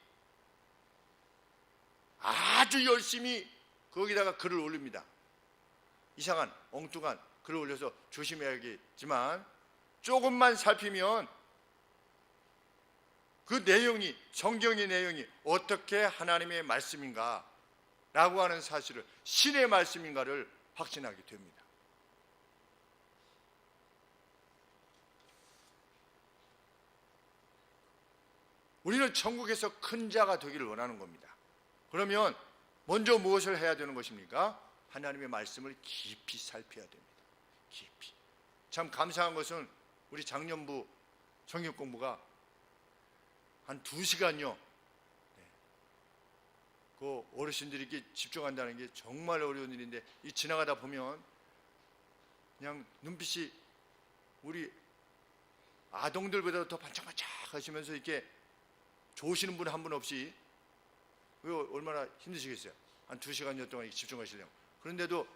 아주 열심히 거기다가 글을 올립니다. 이상한 엉뚱한 글을 올려서 조심해야겠지만 조금만 살피면 그 내용이, 성경의 내용이 어떻게 하나님의 말씀인가 라고 하는 사실을, 신의 말씀인가를 확신하게 됩니다. 우리는 천국에서 큰 자가 되기를 원하는 겁니다. 그러면 먼저 무엇을 해야 되는 것입니까? 하나님의 말씀을 깊이 살펴야 됩니다. 깊이. 참 감사한 것은 우리 작년부 성경 공부가 한 2시간요. 그 어르신들이 이렇게 집중한다는 게 정말 어려운 일인데, 이 지나가다 보면 그냥 눈빛이 우리 아동들보다 더 반짝반짝 하시면서 이렇게 좋으시는 분 한 분 없이, 얼마나 힘드시겠어요? 한 2시간여 동안 집중하시려면. 그런데도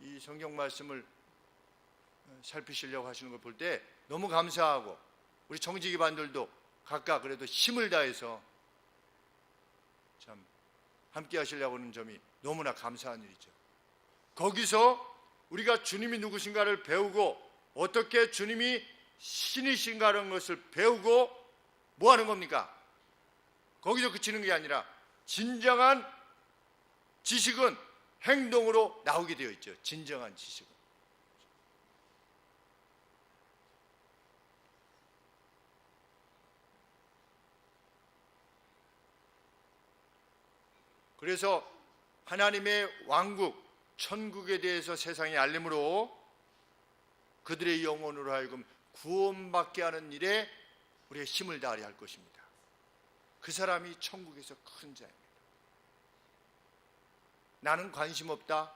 이 성경 말씀을 살피시려고 하시는 걸 볼 때 너무 감사하고, 우리 청지기반들도 각각 그래도 힘을 다해서 참 함께 하시려고 하는 점이 너무나 감사한 일이죠. 거기서 우리가 주님이 누구신가를 배우고, 어떻게 주님이 신이신가라는 것을 배우고 뭐 하는 겁니까? 거기서 그치는 게 아니라 진정한 지식은 행동으로 나오게 되어 있죠. 진정한 지식은. 그래서 하나님의 왕국, 천국에 대해서 세상에 알림으로 그들의 영혼으로 하여금 구원받게 하는 일에 우리가 힘을 다하려 할 것입니다. 그 사람이 천국에서 큰 자입니다. 나는 관심 없다.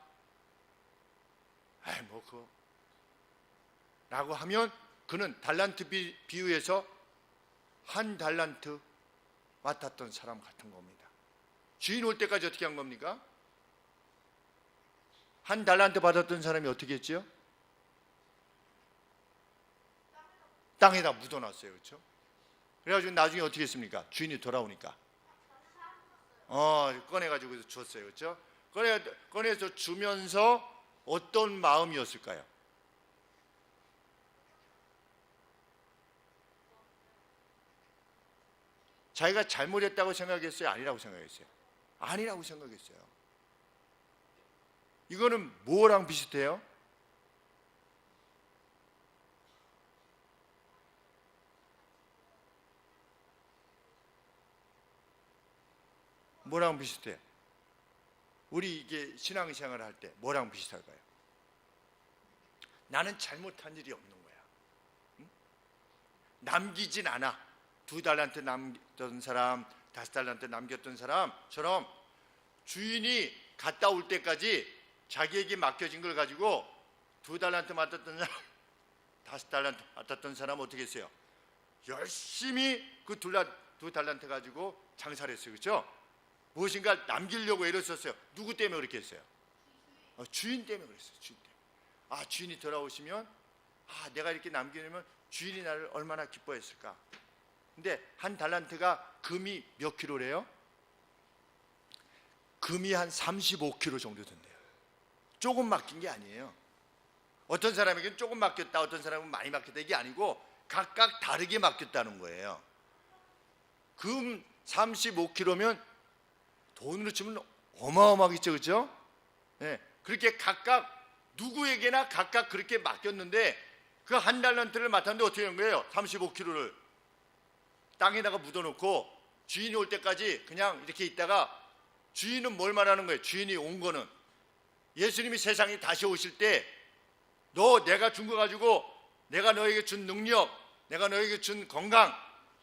라고 하면 그는 달란트 비유에서 한 달란트 맡았던 사람 같은 겁니다. 주인 올 때까지 어떻게 한 겁니까? 한 달란트 받았던 사람이 어떻게 했지요? 땅에다 묻어놨어요. 그렇죠? 그래가지고 나중에 어떻게 했습니까? 주인이 돌아오니까 꺼내가지고 줬어요. 그렇죠? 꺼내서 주면서 어떤 마음이었을까요? 자기가 잘못했다고 생각했어요? 아니라고 생각했어요? 아니라고 생각했어요. 이거는 뭐랑 비슷해요? 뭐랑 비슷해? 우리 이게 신앙생활을 할 때 뭐랑 비슷할까요? 나는 잘못한 일이 없는 거야. 응? 남기진 않아. 2달란트 남겼던 사람, 5달란트 남겼던 사람처럼 주인이 갔다 올 때까지 자기에게 맡겨진 걸 가지고 2달란트 맡았던 사람, 5달란트 맡았던 사람 어떻게 했어요? 열심히 그 2달란트 가지고 장사를 했어요. 그렇죠? 무엇인가 남기려고 애를 썼어요. 누구 때문에 그렇게 했어요? 주인 때문에 그랬어요. 주인 때문에. 주인이 돌아오시면 내가 이렇게 남겨놓으면 주인이 나를 얼마나 기뻐했을까. 근데 한 달란트가 금이 몇 킬로래요? 금이 한 35kg 정도 된대요. 조금 맡긴 게 아니에요. 어떤 사람에게는 조금 맡겼다, 어떤 사람은 많이 맡겼다, 이게 아니고 각각 다르게 맡겼다는 거예요. 금 35kg면 돈으로 치면 어마어마하겠죠, 그렇죠? 네, 그렇게 각각 누구에게나 각각 그렇게 맡겼는데 그 한 달란트를 맡았는데 어떻게 한 거예요? 35kg를 땅에다가 묻어놓고 주인이 올 때까지 그냥 이렇게 있다가, 주인은 뭘 말하는 거예요? 주인이 온 거는 예수님이 세상에 다시 오실 때 너 내가 준 거 가지고, 내가 너에게 준 능력, 내가 너에게 준 건강,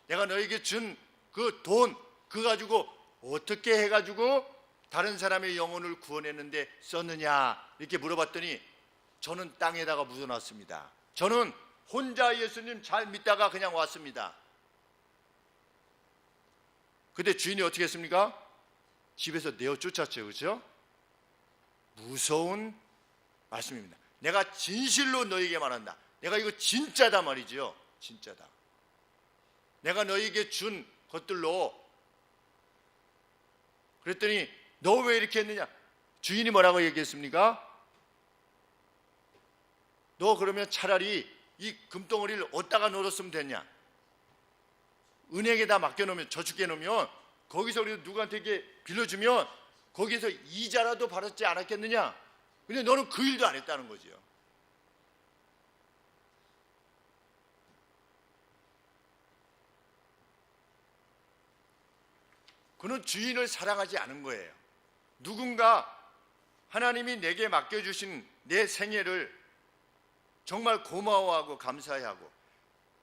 내가 너에게 준 그 돈, 그거 가지고 어떻게 해가지고 다른 사람의 영혼을 구원했는데 썼느냐 이렇게 물어봤더니 저는 땅에다가 묻어놨습니다. 저는 혼자 예수님 잘 믿다가 그냥 왔습니다. 근데 주인이 어떻게 했습니까? 집에서 내어 쫓았죠. 그렇죠? 무서운 말씀입니다. 내가 진실로 너에게 말한다. 내가 이거 진짜다 말이죠. 진짜다. 내가 너에게 준 것들로. 그랬더니 너 왜 이렇게 했느냐? 주인이 뭐라고 얘기했습니까? 너 그러면 차라리 이 금덩어리를 어디다가 넣었으면 됐냐? 은행에다 맡겨놓으면, 저축해 놓으면 거기서 우리 누구한테 이렇게 빌려주면 거기서 이자라도 받았지 않았겠느냐? 근데 너는 그 일도 안 했다는 거지요. 그는 주인을 사랑하지 않은 거예요. 누군가 하나님이 내게 맡겨주신 내 생애를 정말 고마워하고 감사해하고,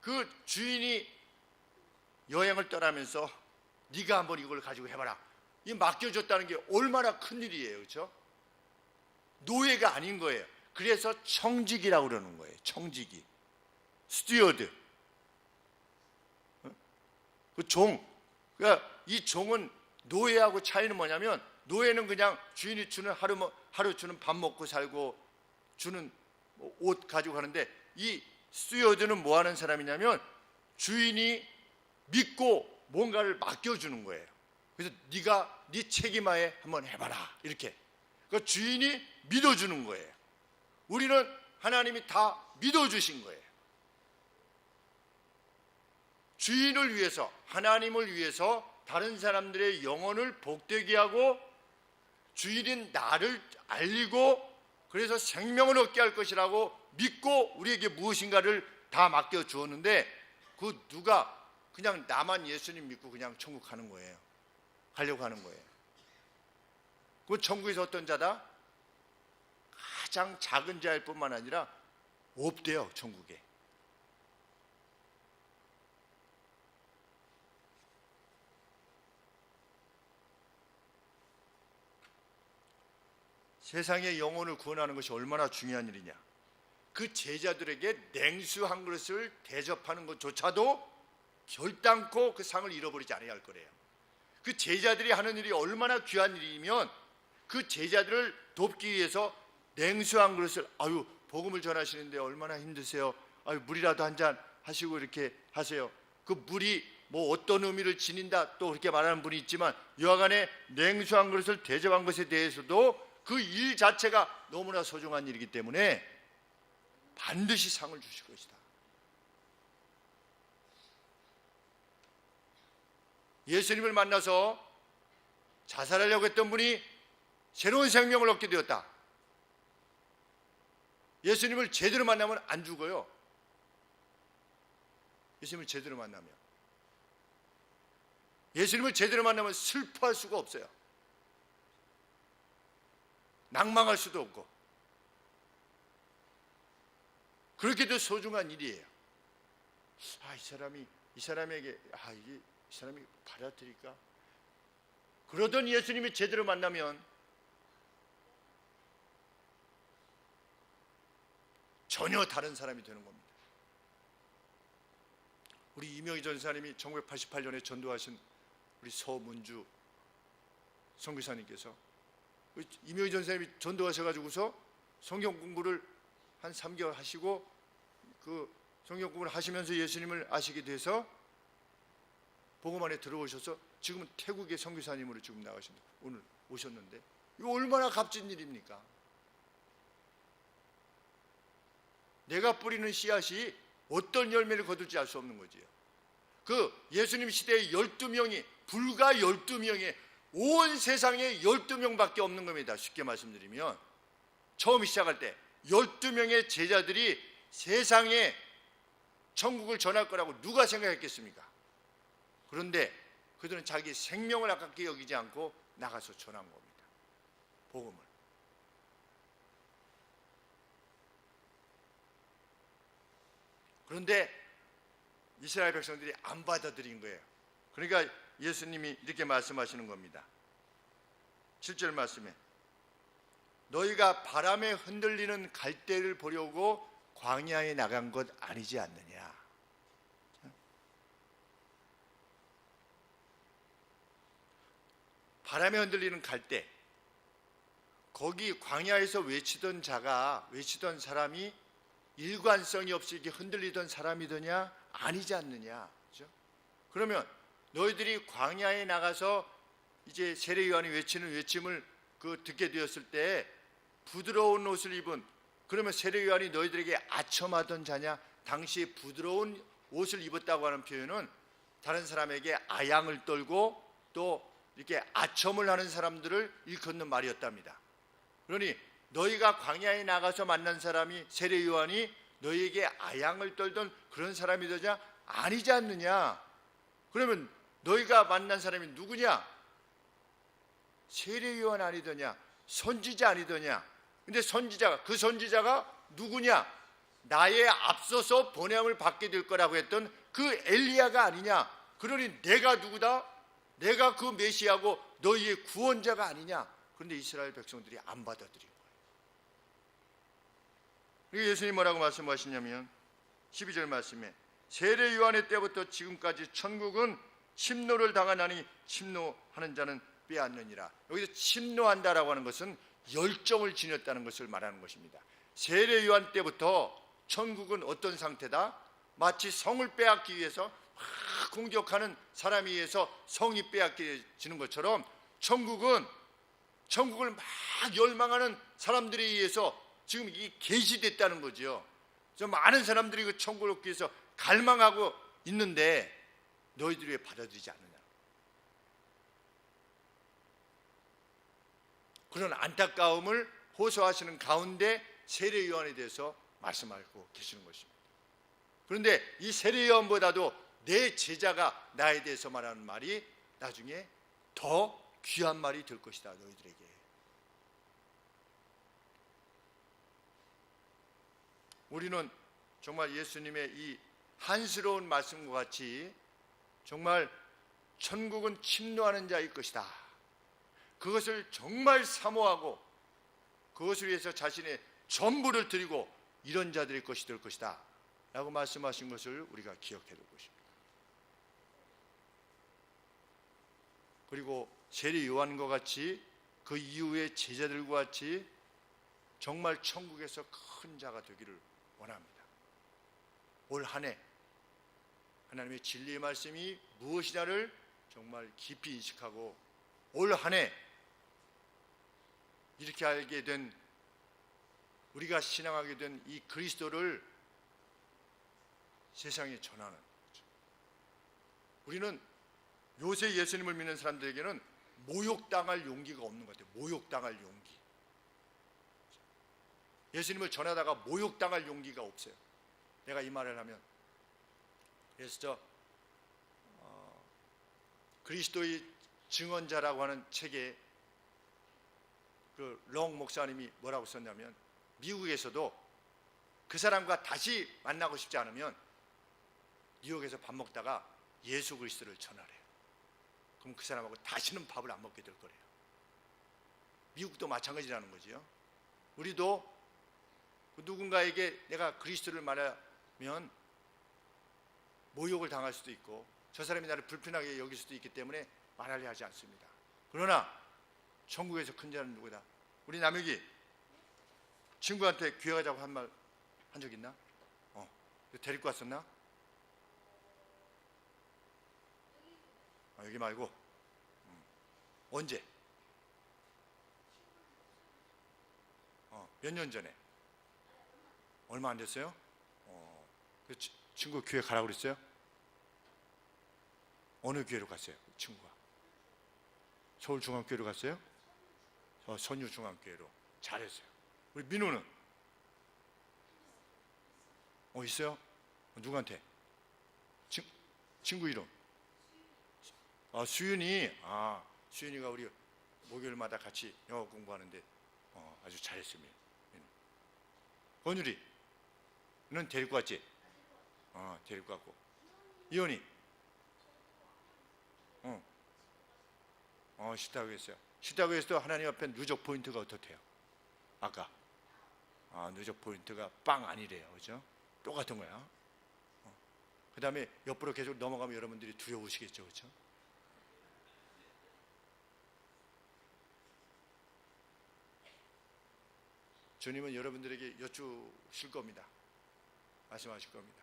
그 주인이 여행을 떠나면서 네가 한번 이걸 가지고 해봐라, 이 맡겨줬다는 게 얼마나 큰 일이에요. 그렇죠? 노예가 아닌 거예요. 그래서 청직이라고 그러는 거예요. 청직이. 스튜어드. 그 종. 그러니까 이 종은 노예하고 차이는 뭐냐면, 노예는 그냥 주인이 주는 하루 주는 밥 먹고 살고 주는 옷 가지고 가는데, 이 스튜어드는 뭐 하는 사람이냐면 주인이 믿고 뭔가를 맡겨주는 거예요. 그래서 네가 네 책임하에 한번 해봐라 이렇게. 그러니까 주인이 믿어주는 거예요. 우리는 하나님이 다 믿어주신 거예요. 주인을 위해서, 하나님을 위해서 다른 사람들의 영혼을 복되게 하고 주인인 나를 알리고 그래서 생명을 얻게 할 것이라고 믿고 우리에게 무엇인가를 다 맡겨주었는데, 그 누가 그냥 나만 예수님 믿고 그냥 천국 가는 거예요. 가려고 하는 거예요. 그 천국에서 어떤 자다? 가장 작은 자일 뿐만 아니라 없대요, 천국에. 세상의 영혼을 구원하는 것이 얼마나 중요한 일이냐. 그 제자들에게 냉수 한 그릇을 대접하는 것조차도 결단코 그 상을 잃어버리지 않아야 할 거래요. 그 제자들이 하는 일이 얼마나 귀한 일이면 그 제자들을 돕기 위해서 냉수 한 그릇을, 복음을 전하시는데 얼마나 힘드세요. 물이라도 한 잔 하시고 이렇게 하세요. 그 물이 뭐 어떤 의미를 지닌다 또 그렇게 말하는 분이 있지만, 여하간에 냉수 한 그릇을 대접한 것에 대해서도 그 일 자체가 너무나 소중한 일이기 때문에 반드시 상을 주실 것이다. 예수님을 만나서 자살하려고 했던 분이 새로운 생명을 얻게 되었다. 예수님을 제대로 만나면 안 죽어요. 예수님을 제대로 만나면, 예수님을 제대로 만나면 슬퍼할 수가 없어요. 낭망할 수도 없고, 그렇게도 소중한 일이에요. 이 사람에게 이 사람이 받아들일까? 그러던 예수님이 제대로 만나면 전혀 다른 사람이 되는 겁니다. 우리 이명희 전사님이 1988년에 전도하신 우리 서문주 선교사님께서, 이명희 전사님이 전도하셔가지고서 성경 공부를 한 3개월 하시고, 그 성경 공부를 하시면서 예수님을 아시게 돼서 복음 안에 들어오셔서 지금은 태국의 선교사님으로 지금 나가신다. 오늘 오셨는데, 이거 얼마나 값진 일입니까? 내가 뿌리는 씨앗이 어떤 열매를 거둘지 알 수 없는 거지요. 그 예수님 시대에 12명이, 불과 12명의 온 세상에 12명밖에 없는 겁니다. 쉽게 말씀드리면, 처음 시작할 때 12명의 제자들이 세상에 천국을 전할 거라고 누가 생각했겠습니까? 그런데 그들은 자기 생명을 아깝게 여기지 않고 나가서 전한 겁니다. 복음을. 그런데 이스라엘 백성들이 안 받아들인 거예요. 그러니까 예수님이 이렇게 말씀하시는 겁니다. 7절 말씀에, 너희가 바람에 흔들리는 갈대를 보려고 광야에 나간 것 아니지 않느냐. 바람에 흔들리는 갈대, 거기 광야에서 외치던 사람이 일관성이 없이 이렇게 흔들리던 사람이더냐? 아니지 않느냐. 그렇죠? 그러면 너희들이 광야에 나가서 이제 세례 요한이 외치는 외침을 듣게 되었을 때 부드러운 옷을 입은, 그러면 세례 요한이 너희들에게 아첨하던 자냐? 당시에 부드러운 옷을 입었다고 하는 표현은 다른 사람에게 아양을 떨고 또 이렇게 아첨을 하는 사람들을 일컫는 말이었답니다. 그러니 너희가 광야에 나가서 만난 사람이, 세례 요한이 너희에게 아양을 떨던 그런 사람이더냐? 아니지 않느냐. 그러면 너희가 만난 사람이 누구냐? 세례 요한 아니더냐? 선지자 아니더냐? 근데 그 선지자가 누구냐? 나의 앞서서 번영을 받게 될 거라고 했던 그 엘리야가 아니냐? 그러니 내가 누구다? 내가 그 메시아고 너희의 구원자가 아니냐? 그런데 이스라엘 백성들이 안 받아들인 거예요. 예수님 뭐라고 말씀하시냐면 12절 말씀에, 세례 요한의 때부터 지금까지 천국은 침노를 당하나니 침노하는 자는 빼앗느니라. 여기서 침노한다라고 하는 것은 열정을 지녔다는 것을 말하는 것입니다. 세례 요한 때부터 천국은 어떤 상태다? 마치 성을 빼앗기 위해서 막 공격하는 사람에 의해서 성이 빼앗겨지는 것처럼 천국을 막 열망하는 사람들에 의해서 지금 이 계시됐다는 거죠. 많은 사람들이 그 천국을 얻기 위해서 갈망하고 있는데 너희들이 왜 받아들이지 않느냐. 그런 안타까움을 호소하시는 가운데 세례 요한에 대해서 말씀하고 계시는 것입니다. 그런데 이 세례 요한보다도 내 제자가 나에 대해서 말하는 말이 나중에 더 귀한 말이 될 것이다, 너희들에게. 우리는 정말 예수님의 이 한스러운 말씀과 같이 정말 천국은 침노하는 자일 것이다, 그것을 정말 사모하고 그것을 위해서 자신의 전부를 드리고 이런 자들의 것이 될 것이다 라고 말씀하신 것을 우리가 기억해야 될 것입니다. 그리고 세례 요한과 같이 그 이후의 제자들과 같이 정말 천국에서 큰 자가 되기를 원합니다. 올 한 해 하나님의 진리의 말씀이 무엇이냐를 정말 깊이 인식하고 올 한 해 이렇게 알게 된, 우리가 신앙하게 된 이 그리스도를 세상에 전하는 거죠. 우리는 요새 예수님을 믿는 사람들에게는 모욕당할 용기가 없는 것 같아요. 모욕당할 용기. 예수님을 전하다가 모욕당할 용기가 없어요. 내가 이 말을 하면. 그래서 그리스도의 증언자라고 하는 책에 그 롱 목사님이 뭐라고 썼냐면, 미국에서도 그 사람과 다시 만나고 싶지 않으면 뉴욕에서 밥 먹다가 예수 그리스도를 전하래요. 그럼 그 사람하고 다시는 밥을 안 먹게 될 거래요. 미국도 마찬가지라는 거지요. 우리도 누군가에게 내가 그리스도를 말하면 모욕을 당할 수도 있고 저 사람이 나를 불편하게 여길 수도 있기 때문에 말하려 하지 않습니다. 그러나 천국에서 큰 자는 누구다? 우리 남혁이 친구한테 교회 가자고 한 말 한 적 있나? 데리고 왔었나? 여기 말고 언제? 몇 년 전에? 얼마 안 됐어요? 그 친구 교회 가라고 그랬어요? 어느 교회로 갔어요? 친구가 서울중앙교회로 갔어요? 선유중앙교회로. 잘했어요. 우리 민호는? 있어요? 누구한테? 친구 이름? 수윤이. 수윤이가 우리 목요일마다 같이 영어 공부하는데 아주 잘했습니다. 권율이는 데리고 왔지? 데리고 왔고. 이현이? 싫다고 했어요. 싫다고 했어도 하나님 앞에 누적 포인트가 어떻대요? 아까 누적 포인트가 빵 아니래요. 그죠? 똑같은 거야. 그 다음에 옆으로 계속 넘어가면 여러분들이 두려우시겠죠. 그죠? 주님은 여러분들에게 여쭈실 겁니다. 말씀하실 겁니다.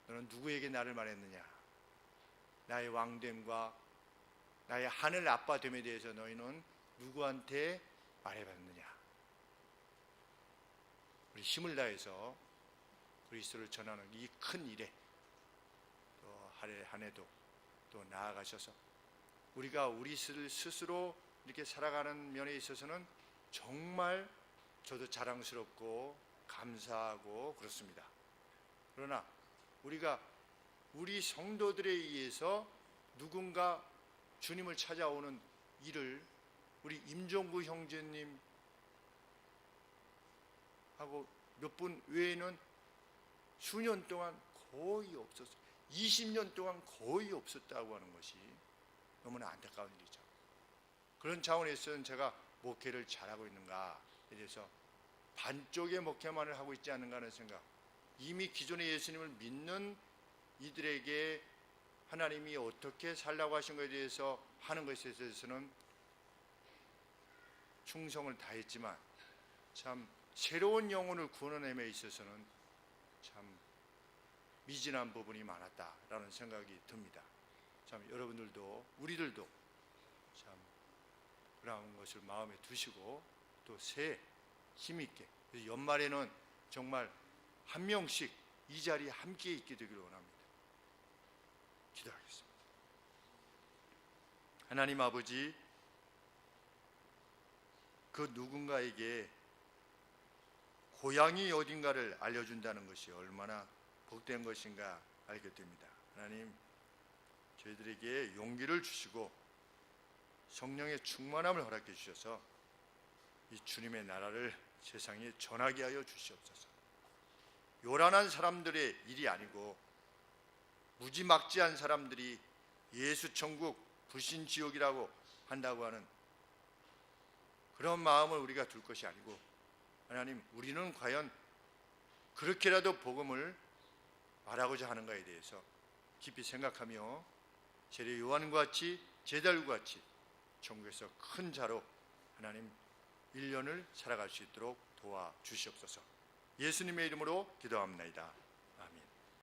너는 누구에게 나를 말했느냐? 나의 왕됨과 나의 하늘 아빠됨에 대해서 너희는 누구한테 말해봤느냐? 우리 힘을 다해서 그리스도를 전하는 이 큰 일에 또 한 해도 또 나아가셔서 우리가 우리 스스로 이렇게 살아가는 면에 있어서는 정말 저도 자랑스럽고 감사하고 그렇습니다. 그러나 우리가 우리 성도들에 의해서 누군가 주님을 찾아오는 일을 우리 임종구 형제님 하고 몇 분 외에는 수년 동안 거의 없었어요. 20년 동안 거의 없었다고 하는 것이 너무나 안타까운 일이죠. 그런 차원에서는 제가 목회를 잘하고 있는가에 대해서 반쪽의 목회만을 하고 있지 않는가 하는 생각. 이미 기존의 예수님을 믿는 이들에게 하나님이 어떻게 살라고 하신 것에 대해서 하는 것에 대해서는 충성을 다했지만 참 새로운 영혼을 구원하는 데 있어서는 참 미진한 부분이 많았다라는 생각이 듭니다. 참 여러분들도 우리들도 참 그런 것을 마음에 두시고 또 새해 힘있게 연말에는 정말 한 명씩 이 자리에 함께 있게 되기를 원합니다. 기도하겠습니다. 하나님 아버지, 그 누군가에게 고향이 어딘가를 알려준다는 것이 얼마나 복된 것인가 알게 됩니다. 하나님, 저희들에게 용기를 주시고 성령의 충만함을 허락해 주셔서 이 주님의 나라를 세상에 전하게 하여 주시옵소서. 요란한 사람들의 일이 아니고 무지막지한 사람들이 예수 천국 불신 지옥이라고 한다고 하는 그런 마음을 우리가 둘 것이 아니고, 하나님, 우리는 과연 그렇게라도 복음을 말하고자 하는가에 대해서 깊이 생각하며 세례 요한과 같이 제자들과 같이 천국에서 큰 자로 하나님 1년을 살아갈 수 있도록 도와주시옵소서. 예수님의 이름으로 기도합니다.